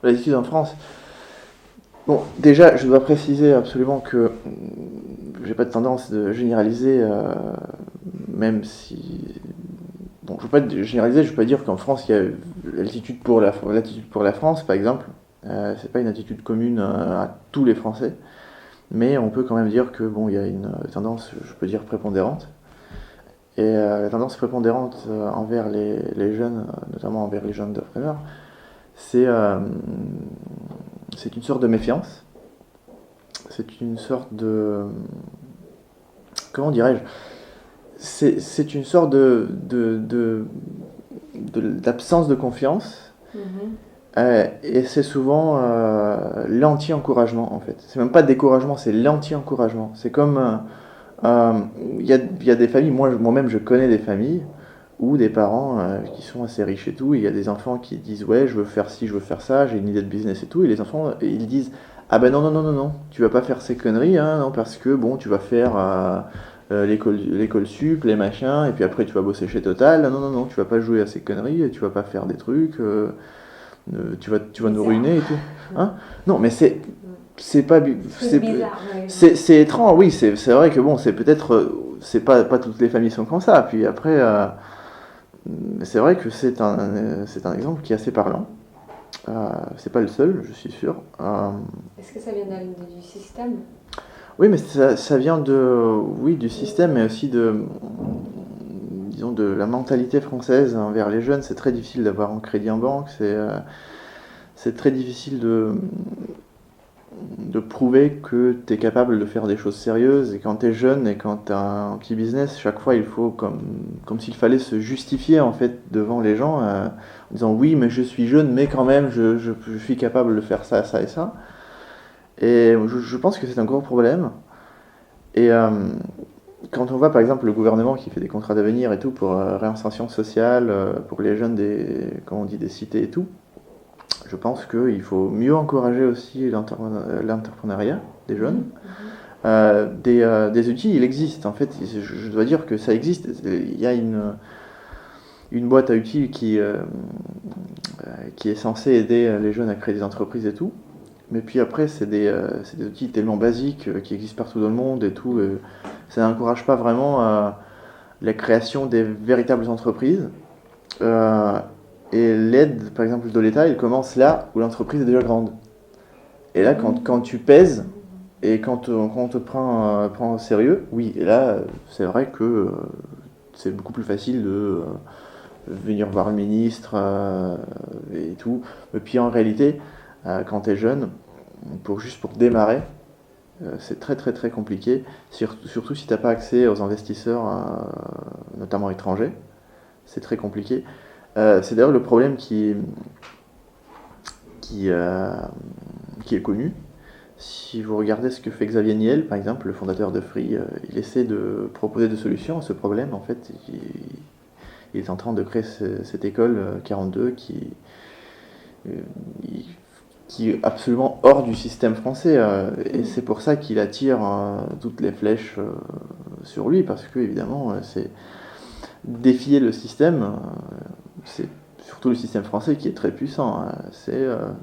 L'attitude en France. Bon, déjà, je dois préciser absolument que j'ai pas de tendance de généraliser, même si. Bon, je veux pas généraliser, je veux pas dire qu'en France, il y a l'attitude pour la France, par exemple. C'est pas une attitude commune à tous les Français, mais on peut quand même dire que bon, il y a une tendance, je peux dire prépondérante. Et la tendance prépondérante envers les jeunes, notamment envers les jeunes entrepreneurs, c'est c'est une sorte de méfiance. C'est une sorte de. Comment dirais-je? C'est une sorte d'absence de confiance. Et c'est souvent l'anti-encouragement en fait. C'est même pas découragement, c'est l'anti-encouragement. C'est comme. Il y a des familles, moi-même je connais des familles où des parents qui sont assez riches et tout, il y a des enfants qui disent ouais je veux faire ci, je veux faire ça, j'ai une idée de business et tout, et les enfants ils disent ah ben non non non non non, tu vas pas faire ces conneries hein, non parce que bon tu vas faire l'école sup, les machins, et puis après tu vas bosser chez Total, non non non tu vas pas jouer à ces conneries, tu vas pas faire des trucs, tu vas nous ruiner et tout, hein. Non mais c'est pas C'est bizarre, ouais. c'est étrange, oui, c'est vrai que bon c'est peut-être c'est pas toutes les familles sont comme ça, puis après c'est vrai que c'est un exemple qui est assez parlant. C'est pas le seul, je suis sûr. Est-ce que ça vient du système? Oui, mais ça vient oui, du système, mais aussi disons, de la mentalité française envers les jeunes. C'est très difficile d'avoir un crédit en banque. C'est très difficile de prouver que tu es capable de faire des choses sérieuses. Et quand tu es jeune et quand tu as un petit business, chaque fois il faut comme s'il fallait se justifier en fait devant les gens en disant oui, mais je suis jeune, mais quand même je suis capable de faire ça, ça et ça. Et je pense que c'est un gros problème. Et quand on voit par exemple le gouvernement qui fait des contrats d'avenir et tout pour réinsertion sociale, pour les jeunes comment on dit, des cités et tout, je pense qu'il faut mieux encourager aussi l'entrepreneuriat des jeunes. Des outils, il existe. En fait, je dois dire que ça existe. Il y a une boîte à outils qui est censée aider les jeunes à créer des entreprises et tout. Mais puis après, c'est des outils tellement basiques qui existent partout dans le monde et tout. Ça n'encourage pas vraiment la création des véritables entreprises. Euh, et l'aide, par exemple, de l'État, il commence là où l'entreprise est déjà grande. Et là, quand tu pèses et quand on te prend au sérieux, oui, et là, c'est vrai que c'est beaucoup plus facile de venir voir le ministre et tout. Et puis en réalité, quand tu es jeune, juste pour démarrer, c'est très très très compliqué, surtout si tu n'as pas accès aux investisseurs, notamment étrangers. C'est très compliqué. C'est d'ailleurs le problème qui, euh, qui est connu. Si vous regardez ce que fait Xavier Niel, par exemple, le fondateur de Free, il essaie de proposer des solutions à ce problème. En fait, il est en train de créer cette école 42 euh, qui est absolument hors du système français. Et c'est pour ça qu'il attire toutes les flèches sur lui, parce que, évidemment, c'est défier le système. C'est surtout le système français qui est très puissant.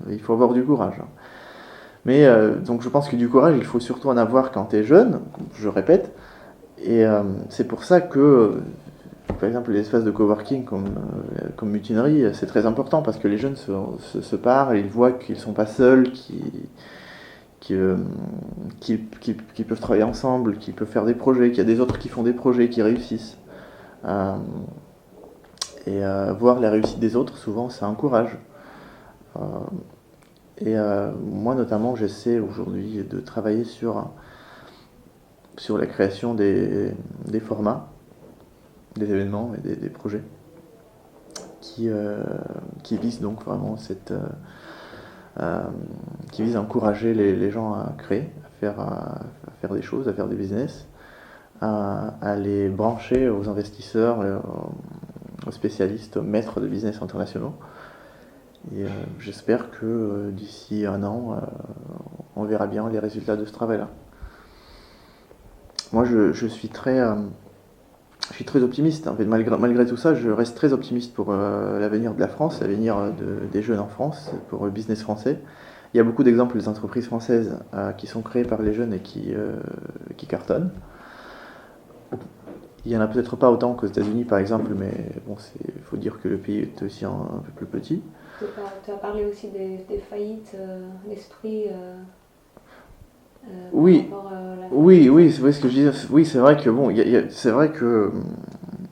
Il faut avoir du courage. Mais donc je pense que du courage, il faut surtout en avoir quand tu es jeune, je répète. Et c'est pour ça que, par exemple, les espaces de coworking comme Mutinerie, c'est très important parce que les jeunes se parlent, ils voient qu'ils ne sont pas seuls, qu'ils peuvent travailler ensemble, qu'ils peuvent faire des projets, qu'il y a des autres qui font des projets, qui réussissent. Euh, et voir la réussite des autres, souvent, ça encourage. Euh, et moi, notamment, j'essaie aujourd'hui de travailler sur la création des formats, des événements et des projets qui visent donc vraiment qui visent à encourager les gens à créer, à faire des choses, à faire des business, à les brancher aux investisseurs, aux spécialistes, aux maîtres de business internationaux. Et j'espère que d'ici un an, on verra bien les résultats de ce travail-là. Moi, je suis très je suis très optimiste. En fait, malgré tout ça, je reste très optimiste pour l'avenir de la France, l'avenir des jeunes en France, pour le business français. Il y a beaucoup d'exemples des entreprises françaises qui sont créées par les jeunes et qui cartonnent. Il n'y en a peut-être pas autant qu'aux États-Unis, par exemple, mais bon, il faut dire que le pays est aussi un peu plus petit. Tu as parlé aussi des faillites, l'esprit Oui, par rapport à la oui, c'est vrai ce que je disais. Oui, c'est vrai que bon, c'est vrai que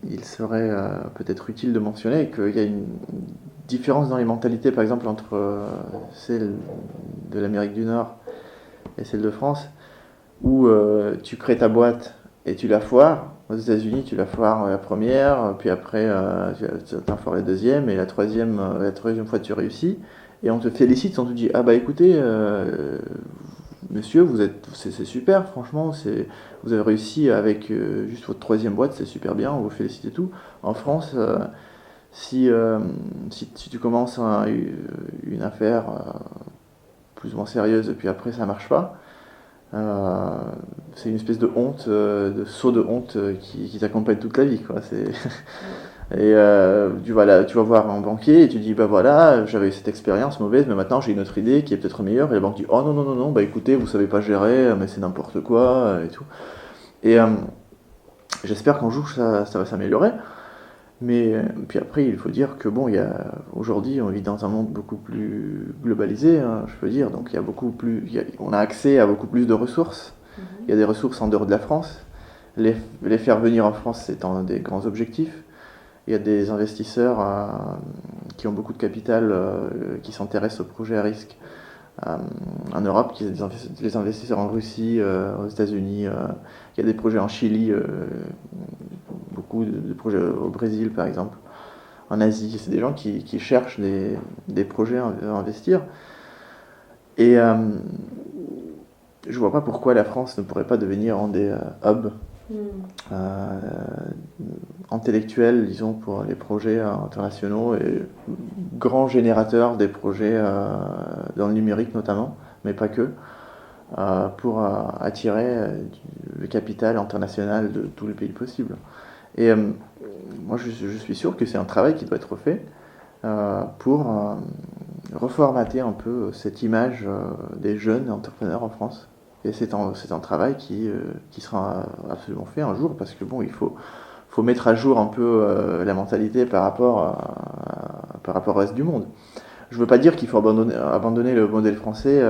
il serait peut-être utile de mentionner qu'il y a une différence dans les mentalités, par exemple, entre celle de l'Amérique du Nord et celle de France, où tu crées ta boîte et tu la foires. Aux États-Unis, tu la foires la première, puis après, tu en foires la deuxième, et la troisième fois, tu réussis. Et on te félicite, on te dit, ah bah écoutez, monsieur, c'est super, franchement, vous avez réussi avec juste votre troisième boîte, c'est super bien, on vous félicite et tout. En France, si tu commences une affaire plus ou moins sérieuse, et puis après ça marche pas, c'est une espèce de honte, de saut de honte qui t'accompagne toute la vie, quoi. Et tu vas voir un banquier et tu dis bah voilà, j'avais eu cette expérience mauvaise, mais maintenant j'ai une autre idée qui est peut-être meilleure. Et la banque dit oh non non non non, bah écoutez, vous savez pas gérer, mais c'est n'importe quoi et tout. Et j'espère qu'un jour ça va s'améliorer. Mais puis après, il faut dire que bon, aujourd'hui, on vit dans un monde beaucoup plus globalisé, hein, je peux dire. Donc il y a beaucoup plus, on a accès à beaucoup plus de ressources. Il y a des ressources en dehors de la France. Les faire venir en France, c'est un des grands objectifs. Il y a des investisseurs qui ont beaucoup de capital, qui s'intéressent aux projets à risque en Europe, des investisseurs en Russie, aux États-Unis. Il y a des projets en Chili, beaucoup de projets au Brésil par exemple, en Asie. C'est des gens qui cherchent des projets à investir. Et je vois pas pourquoi la France ne pourrait pas devenir un des hubs intellectuels, disons, pour les projets internationaux et grand générateur des projets dans le numérique notamment, mais pas que, pour attirer le capital international de tous les pays possibles. Et moi, je suis sûr que c'est un travail qui doit être fait pour reformater un peu cette image des jeunes entrepreneurs en France. Et c'est un travail qui sera absolument fait un jour, parce que bon, il faut mettre à jour un peu la mentalité par rapport au reste du monde. Je ne veux pas dire qu'il faut abandonner le modèle français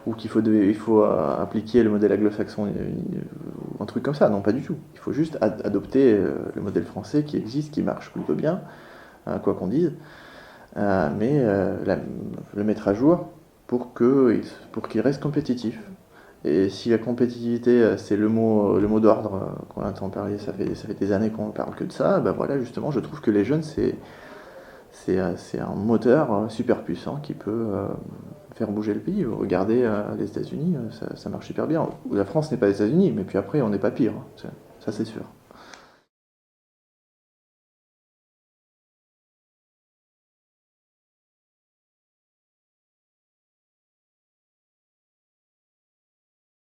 ou il faut appliquer le modèle anglo-saxon ou un truc comme ça. Non, pas du tout. Il faut juste adopter le modèle français qui existe, qui marche plutôt bien, quoi qu'on dise, mais le mettre à jour pour qu'il reste compétitif. Et si la compétitivité, c'est le mot d'ordre qu'on entend parler, ça fait des années qu'on parle que de ça, ben voilà, justement, je trouve que les jeunes, c'est un moteur super puissant qui peut faire bouger le pays. Regardez les États-Unis, ça marche super bien. La France n'est pas les États-Unis, mais puis après, on n'est pas pire, ça c'est sûr.